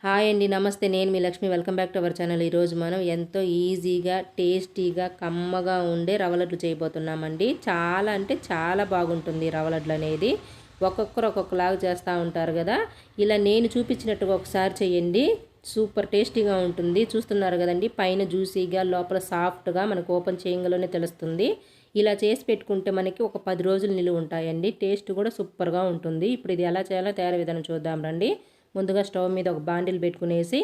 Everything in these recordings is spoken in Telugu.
హాయ్ అండి, నమస్తే. నేను మీ Lakshmi. Welcome back to our channel. ఈరోజు మనం ఎంతో ఈజీగా, టేస్టీగా, కమ్మగా ఉండే రవ్వ లడ్లు చేయబోతున్నామండి. చాలా అంటే చాలా బాగుంటుంది రవ్వ లడ్లు అనేది. ఒక్కొక్కరు ఒక్కొక్కలాగా చేస్తూ ఉంటారు కదా. ఇలా నేను చూపించినట్టుగా ఒకసారి చేయండి. సూపర్ టేస్టీగా ఉంటుంది. చూస్తున్నారు కదండి, పైన జ్యూసీగా, లోపల సాఫ్ట్గా మనకు ఓపెన్ చేయగలనే తెలుస్తుంది. ఇలా చేసి పెట్టుకుంటే మనకి ఒక 10 రోజులు నిలువ ఉంటాయండి. టేస్ట్ కూడా సూపర్గా ఉంటుంది. ఇప్పుడు ఇది ఎలా చేయాలో తయారీ విధానం చూద్దాం రండి. ముందుగా స్టవ్ మీద ఒక బాండిల్ పెట్టుకునేసి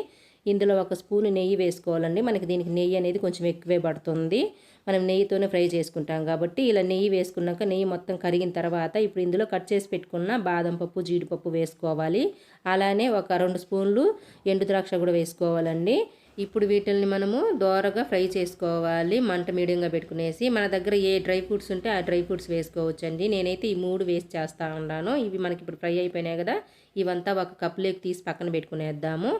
ఇందులో ఒక స్పూన్ నెయ్యి వేసుకోవాలండి. మనకి దీనికి నెయ్యి అనేది కొంచెం ఎక్కువే పడుతుంది. మనం నెయ్యితోనే ఫ్రై చేసుకుంటాం కాబట్టి ఇలా నెయ్యి వేసుకున్నాక నెయ్యి మొత్తం కరిగిన తర్వాత ఇప్పుడు ఇందులో కట్ చేసి పెట్టుకున్న బాదం పప్పు, జీడిపప్పు వేసుకోవాలి. అలానే ఒక 2 స్పూన్లు ఎండు ద్రాక్ష కూడా వేసుకోవాలండి. ఇప్పుడు వీటిల్ని మనము దోరగా ఫ్రై చేసుకోవాలి. మంట మీడియంగా పెట్టుకునేసి మన దగ్గర ఏ డ్రై ఫ్రూట్స్ ఉంటే ఆ డ్రై ఫ్రూట్స్ వేసుకోవచ్చండి. నేనైతే ఈ 3 వేసి చేస్తూ ఉన్నాను. ఇవి మనకి ఇప్పుడు ఫ్రై అయిపోయినాయి కదా. ఇవంతా ఒక కప్లోకి తీసి పక్కన పెట్టుకునేద్దాము.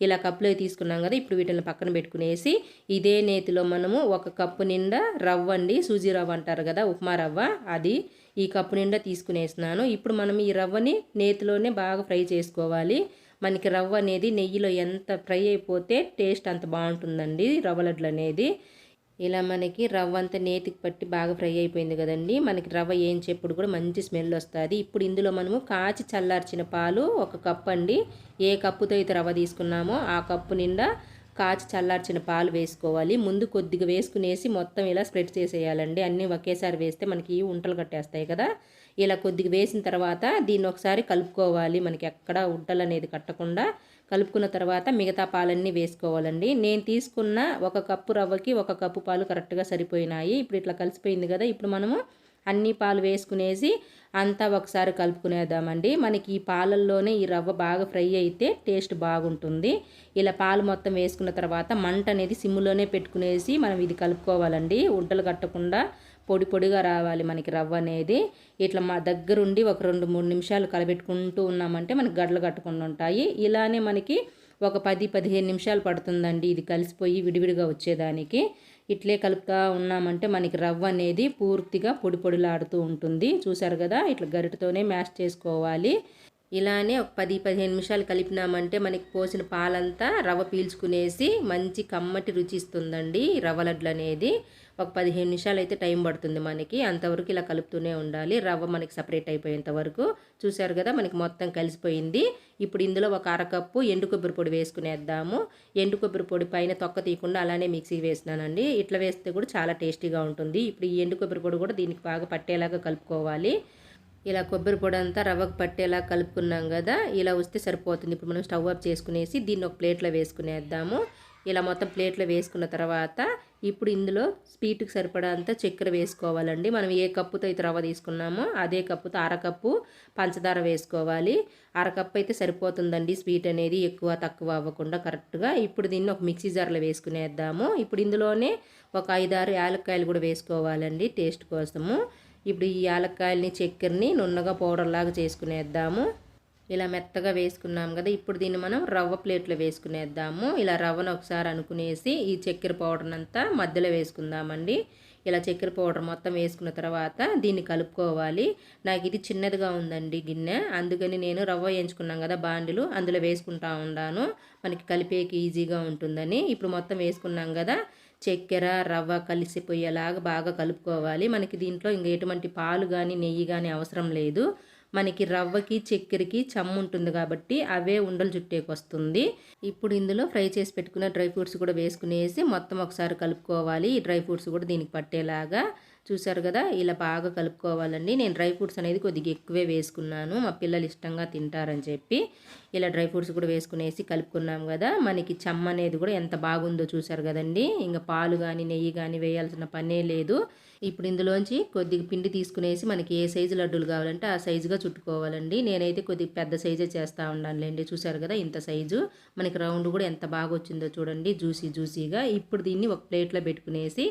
ఇలా కప్లోకి తీసుకున్నాం కదా. ఇప్పుడు వీటిని పక్కన పెట్టుకునేసి ఇదే నేతిలో మనము ఒక కప్పు నిండా రవ్వ అండి, సూజీ రవ్వ అంటారు కదా, ఉప్మా రవ్వ, అది ఈ కప్పు నిండా తీసుకునేసినాను. ఇప్పుడు మనం ఈ రవ్వని నేతిలోనే బాగా ఫ్రై చేసుకోవాలి. మనకి రవ్వ అనేది నెయ్యిలో ఎంత ఫ్రై అయిపోతే టేస్ట్ అంత బాగుంటుందండి రవ్వ లడ్లు అనేది. ఇలా మనకి రవ్వ అంతా నేతికి పట్టి బాగా ఫ్రై అయిపోయింది కదండి. మనకి రవ్వ వేయించేప్పుడు కూడా మంచి స్మెల్ వస్తుంది. ఇప్పుడు ఇందులో మనము కాచి చల్లార్చిన పాలు ఒక కప్పు అండి. ఏ కప్పుతో అయితే రవ్వ తీసుకున్నామో ఆ కప్పు నిండా కాచి చల్లార్చిన పాలు వేసుకోవాలి. ముందు కొద్దిగా వేసుకునేసి మొత్తం ఇలా స్ప్రెడ్ చేసేయాలండి. అన్నీ ఒకేసారి వేస్తే మనకి ఉంటలు కట్టేస్తాయి కదా. ఇలా కొద్దిగా వేసిన తర్వాత దీన్ని ఒకసారి కలుపుకోవాలి. మనకి ఎక్కడ ఉంటలు అనేది కట్టకుండా కలుపుకున్న తర్వాత మిగతా పాలన్నీ వేసుకోవాలండి. నేను తీసుకున్న ఒక కప్పు రవ్వకి ఒక కప్పు పాలు కరెక్ట్గా సరిపోయినాయి. ఇప్పుడు ఇట్లా కలిసిపోయింది కదా. ఇప్పుడు మనము అన్ని పాలు వేసుకునేసి అంతా ఒకసారి కలుపుకునేద్దామండి. మనకి ఈ పాలల్లోనే ఈ రవ్వ బాగా ఫ్రై అయితే టేస్ట్ బాగుంటుంది. ఇలా పాలు మొత్తం వేసుకున్న తర్వాత మంట అనేది సిమ్లోనే పెట్టుకునేసి మనం ఇది కలుపుకోవాలండి. ఉంటలు కట్టకుండా పొడి పొడిగా రావాలి మనకి రవ్వ అనేది. ఇట్లా మా దగ్గరుండి ఒక 2-3 నిమిషాలు కలబెట్టుకుంటూ ఉన్నామంటే మనకి గడ్డలు కట్టకుండా ఉంటాయి. ఇలానే మనకి ఒక 10-15 నిమిషాలు పడుతుందండి ఇది కలిసిపోయి విడివిడిగా వచ్చేదానికి. ఇట్లే కలుపుతూ ఉన్నామంటే మనకి రవ్వ అనేది పూర్తిగా పొడి పొడిలాడుతూ ఉంటుంది. చూసారు కదా, ఇట్లా గరిటతోనే మ్యాష్ చేసుకోవాలి. ఇలానే ఒక 10-15 నిమిషాలు కలిపినామంటే మనకి పోసిన పాలంతా రవ్వ పీల్చుకునేసి మంచి కమ్మటి రుచి ఇస్తుందండి రవ్వ లడ్లు అనేది. ఒక 15 నిమిషాలు అయితే టైం పడుతుంది మనకి. అంతవరకు ఇలా కలుపుతూనే ఉండాలి, రవ్వ మనకి సపరేట్ అయిపోయేంత వరకు. చూసారు కదా, మనకి మొత్తం కలిసిపోయింది. ఇప్పుడు ఇందులో ఒక అరకప్పు ఎండు కొబ్బరి పొడి వేసుకునేద్దాము. ఎండు కొబ్బరి పొడి పైన తొక్క తీయకుండా అలానే మిక్సీ వేసినానండి. ఇట్లా వేస్తే కూడా చాలా టేస్టీగా ఉంటుంది. ఇప్పుడు ఈ ఎండు కొబ్బరి పొడి కూడా దీనికి బాగా పట్టేలాగా కలుపుకోవాలి. ఇలా కొబ్బరి పొడి అంతా రవ్వకు పట్టేలా కలుపుకున్నాం కదా. ఇలా వస్తే సరిపోతుంది. ఇప్పుడు మనం స్టవ్ ఆఫ్ చేసుకునేసి దీన్ని ఒక ప్లేట్లో వేసుకునేద్దాము. ఇలా మొత్తం ప్లేట్లో వేసుకున్న తర్వాత ఇప్పుడు ఇందులో స్వీట్కి సరిపడా అంతా చక్కెర వేసుకోవాలండి. మనం ఏ కప్పుతో అయితే రవ్వ తీసుకున్నామో అదే కప్పుతో అరకప్పు పంచదార వేసుకోవాలి. అరకప్పు అయితే సరిపోతుందండి స్వీట్ అనేది, ఎక్కువ తక్కువ అవ్వకుండా కరెక్ట్గా. ఇప్పుడు దీన్ని ఒక మిక్సీ జార్లో వేసుకునేద్దాము. ఇప్పుడు ఇందులోనే ఒక 5-6 యాలక్కాయలు కూడా వేసుకోవాలండి టేస్ట్ కోసము. ఇప్పుడు ఈ యాలక్కాయలని, చక్కెరని నున్నగా పౌడర్ లాగా చేసుకునేద్దాము. ఇలా మెత్తగా వేసుకున్నాం కదా. ఇప్పుడు దీన్ని మనం రవ్వ ప్లేట్లో వేసుకునేద్దాము. ఇలా రవ్వను ఒకసారి అనుకునేసి ఈ చక్కెర పౌడర్ని అంతా మధ్యలో వేసుకుందామండి. ఇలా చక్కెర పౌడర్ మొత్తం వేసుకున్న తర్వాత దీన్ని కలుపుకోవాలి. నాకు ఇది చిన్నదిగా ఉందండి గిన్నె, అందుకని నేను రవ్వ వేయించుకున్నాం కదా బాండిలు, అందులో వేసుకుంటా ఉన్నాను. మనకి కలిపేకి ఈజీగా ఉంటుందని. ఇప్పుడు మొత్తం వేసుకున్నాం కదా. చక్కెర రవ్వ కలిసిపోయేలాగా బాగా కలుపుకోవాలి. మనకి దీంట్లో ఇంక ఎటువంటి పాలు కానీ నెయ్యి కానీ అవసరం లేదు. మనకి రవ్వకి చక్కెరకి చమ్ము ఉంటుంది కాబట్టి అవే ఉండలు చుట్టేకి వస్తుంది. ఇప్పుడు ఇందులో ఫ్రై చేసి పెట్టుకున్న డ్రై ఫ్రూట్స్ కూడా వేసుకునేసి మొత్తం ఒకసారి కలుపుకోవాలి. ఈ డ్రై ఫ్రూట్స్ కూడా దీనికి పట్టేలాగా. చూసారు కదా, ఇలా బాగా కలుపుకోవాలండి. నేను డ్రై ఫ్రూట్స్ అనేది కొద్దిగా ఎక్కువే వేసుకున్నాను, మా పిల్లలు ఇష్టంగా తింటారని చెప్పి. ఇలా డ్రై ఫ్రూట్స్ కూడా వేసుకునేసి కలుపుకున్నాం కదా. మనకి చమ్మ అనేది కూడా ఎంత బాగుందో చూసారు కదండి. ఇంకా పాలు కానీ నెయ్యి కానీ వేయాల్సిన పనే లేదు. ఇప్పుడు ఇందులోంచి కొద్దిగా పిండి తీసుకునేసి మనకి ఏ సైజు లడ్డూలు కావాలంటే ఆ సైజుగా చుట్టుకోవాలండి. నేనైతే కొద్దిగా పెద్ద సైజే చేస్తూ ఉన్నానులేండి. చూసారు కదా, ఇంత సైజు. మనకి రౌండ్ కూడా ఎంత బాగా వచ్చిందో చూడండి, జ్యూసీగా. ఇప్పుడు దీన్ని ఒక ప్లేట్లో పెట్టుకునేసి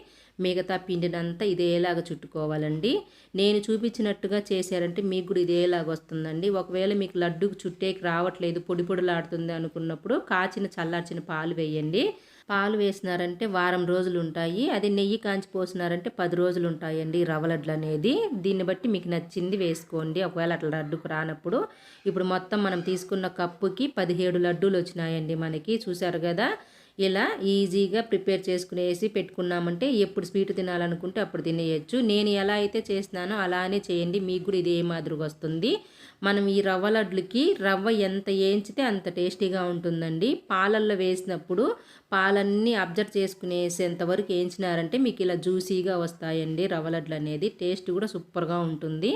మిగతా పిండినంతా ఇదేలాగా చుట్టుకోవాలండి. నేను చూపించినట్టుగా చేశారంటే మీకు కూడా ఇదేలాగా వస్తుందండి. ఒకవేళ మీకు లడ్డూకి చుట్టేకి రావట్లేదు, పొడి పొడిలాడుతుంది అనుకున్నప్పుడు కాచిన చల్లార్చిన పాలు వేయండి. పాలు వేసినారంటే వారం రోజులు ఉంటాయి. అది నెయ్యి కాంచి పోసినారంటే 10 రోజులు ఉంటాయండి రవ్వ లడ్లు అనేది. దీన్ని బట్టి మీకు నచ్చింది వేసుకోండి. ఒకవేళ అట్లా లడ్డుకు రానప్పుడు. ఇప్పుడు మొత్తం మనం తీసుకున్న కప్పుకి 17 లడ్డూలు వచ్చినాయండి మనకి. చూసారు కదా. ఇలా ఈజీగా ప్రిపేర్ చేసుకునేసి పెట్టుకున్నామంటే ఎప్పుడు స్వీట్ తినాలనుకుంటే అప్పుడు తినేయచ్చు. నేను ఎలా అయితే చేసినానో అలానే చేయండి. మీకు కూడా ఇదే మాదిరిగా వస్తుంది. మనం ఈ రవ్వ లడ్లకి రవ్వ ఎంత వేయించితే అంత టేస్టీగా ఉంటుందండి. పాలల్లో వేసినప్పుడు పాలన్నీ అబ్జర్వ్ చేసుకునేసేంత వరకు వేయించినారంటే మీకు ఇలా జ్యూసీగా వస్తాయండి రవ్వ లడ్లు అనేది. టేస్ట్ కూడా సూపర్గా ఉంటుంది.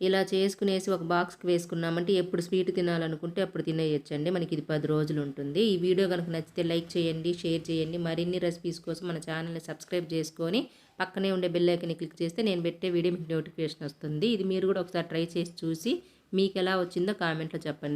ఇలా చేసుకునేసి ఒక బాక్స్కి వేసుకున్నామంటే ఎప్పుడు స్వీట్ తినాలనుకుంటే అప్పుడు తినేయచ్చండి. మనకి ఇది 10 రోజులు ఉంటుంది. ఈ వీడియో కనుక నచ్చితే లైక్ చేయండి, షేర్ చేయండి. మరిన్ని రెసిపీస్ కోసం మన ఛానల్ని సబ్స్క్రైబ్ చేసుకొని పక్కనే ఉండే బెల్ ఐకాన్ని క్లిక్ చేస్తే నేను పెట్టే వీడియో మీకు నోటిఫికేషన్ వస్తుంది. ఇది మీరు కూడా ఒకసారి ట్రై చేసి చూసి మీకు ఎలా వచ్చిందో కామెంట్లో చెప్పండి.